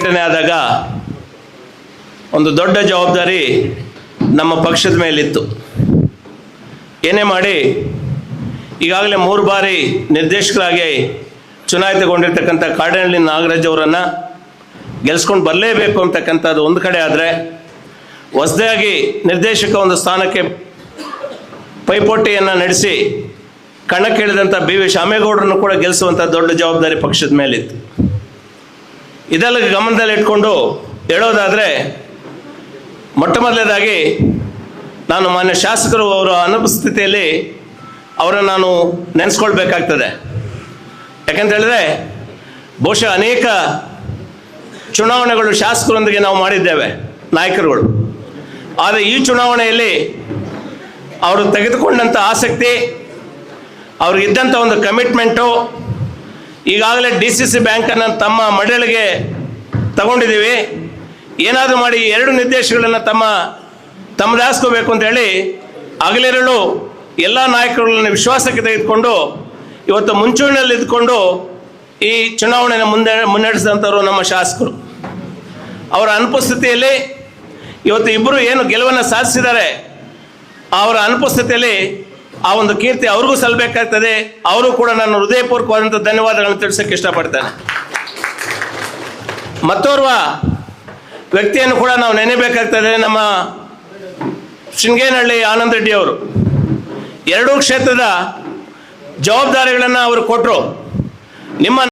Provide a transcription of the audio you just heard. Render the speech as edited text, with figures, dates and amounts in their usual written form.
ಸಂಘಟನೆ ಆದಾಗ ಒಂದು ದೊಡ್ಡ ಜವಾಬ್ದಾರಿ ನಮ್ಮ ಪಕ್ಷದ ಮೇಲಿತ್ತು. ಏನೇ ಮಾಡಿ ಈಗಾಗಲೇ 3 ಬಾರಿ ನಿರ್ದೇಶಕರಾಗಿ ಚುನಾಯಿತಗೊಂಡಿರ್ತಕ್ಕಂಥ ಕಾಡನಹಳ್ಳಿ ನಾಗರಾಜ್ ಅವರನ್ನು ಗೆಲ್ಸ್ಕೊಂಡು ಬರಲೇಬೇಕು ಅಂತಕ್ಕಂಥದ್ದು ಒಂದು ಕಡೆ ಆದರೆ, ಹೊಸದಾಗಿ ನಿರ್ದೇಶಕ ಒಂದು ಸ್ಥಾನಕ್ಕೆ ಪೈಪೋಟಿಯನ್ನು ನಡೆಸಿ ಕಣಕ್ಕಿಳಿದಂಥ BV ಶಾಮೇಗೌಡರನ್ನು ಕೂಡ ಗೆಲ್ಲಿಸುವಂಥ ದೊಡ್ಡ ಜವಾಬ್ದಾರಿ ಪಕ್ಷದ ಮೇಲಿತ್ತು. ಇದೆಲ್ಲ ಗಮನದಲ್ಲಿಟ್ಕೊಂಡು ಹೇಳೋದಾದರೆ, ಮೊಟ್ಟ ಮೊದಲನೇದಾಗಿ ನಾನು ಮಾನ್ಯ ಶಾಸಕರು ಅವರ ಅನುಪಸ್ಥಿತಿಯಲ್ಲಿ ಅವರನ್ನು ನಾನು ನೆನೆಸ್ಕೊಳ್ಬೇಕಾಗ್ತದೆ. ಯಾಕಂತ ಹೇಳಿದ್ರೆ ಬಹುಶಃ ಅನೇಕ ಚುನಾವಣೆಗಳು ಶಾಸಕರೊಂದಿಗೆ ನಾವು ಮಾಡಿದ್ದೇವೆ ನಾಯಕರುಗಳು. ಆದರೆ ಈ ಚುನಾವಣೆಯಲ್ಲಿ ಅವರು ತೆಗೆದುಕೊಂಡಂಥ ಆಸಕ್ತಿ, ಅವ್ರಿಗಿದ್ದಂಥ ಒಂದು ಕಮಿಟ್ಮೆಂಟು, ಈಗಾಗಲೇ DCC ಬ್ಯಾಂಕನ್ನು ತಮ್ಮ ಮಡಳಿಗೆ ತಗೊಂಡಿದ್ದೀವಿ, ಏನಾದರೂ ಮಾಡಿ 2 ನಿರ್ದೇಶಕಗಳನ್ನು ತಮ್ಮದಾಸ್ಕೋಬೇಕು ಅಂತೇಳಿ ಹಗಲಿರುಳು ಎಲ್ಲ ನಾಯಕರುಗಳನ್ನು ವಿಶ್ವಾಸಕ್ಕೆ ತೆಗೆದುಕೊಂಡು ಇವತ್ತು ಮುಂಚೂಣಿಯಲ್ಲಿ ಇದ್ಕೊಂಡು ಈ ಚುನಾವಣೆಯನ್ನು ಮುನ್ನಡೆಸಿದಂಥವರು ನಮ್ಮ ಶಾಸಕರು. ಅವರ ಅನುಪಸ್ಥಿತಿಯಲ್ಲಿ ಇವತ್ತು ಇಬ್ಬರು ಏನು ಗೆಲುವನ್ನು ಸಾಧಿಸಿದ್ದಾರೆ, ಅವರ ಅನುಪಸ್ಥಿತಿಯಲ್ಲಿ ಆ ಒಂದು ಕೀರ್ತಿ ಅವ್ರಿಗೂ ಸಲ್ಲಬೇಕಾಗ್ತದೆ. ಅವರು ಕೂಡ ನಾನು ಹೃದಯಪೂರ್ವಕವಾದಂಥ ಧನ್ಯವಾದಗಳನ್ನು ತಿಳಿಸೋಕ್ಕೆ ಇಷ್ಟಪಡ್ತೇನೆ. ಮತ್ತೋರ್ವ ವ್ಯಕ್ತಿಯನ್ನು ಕೂಡ ನಾವು ನೆನೆಯಬೇಕಾಗ್ತದೆ. ನಮ್ಮ ಶೃಂಗೇನಹಳ್ಳಿ ಆನಂದ್ ರೆಡ್ಡಿ ಅವರು 2 ಕ್ಷೇತ್ರದ ಜವಾಬ್ದಾರಿಗಳನ್ನು ಅವರು ಕೊಟ್ಟರು. ನಿಮ್ಮ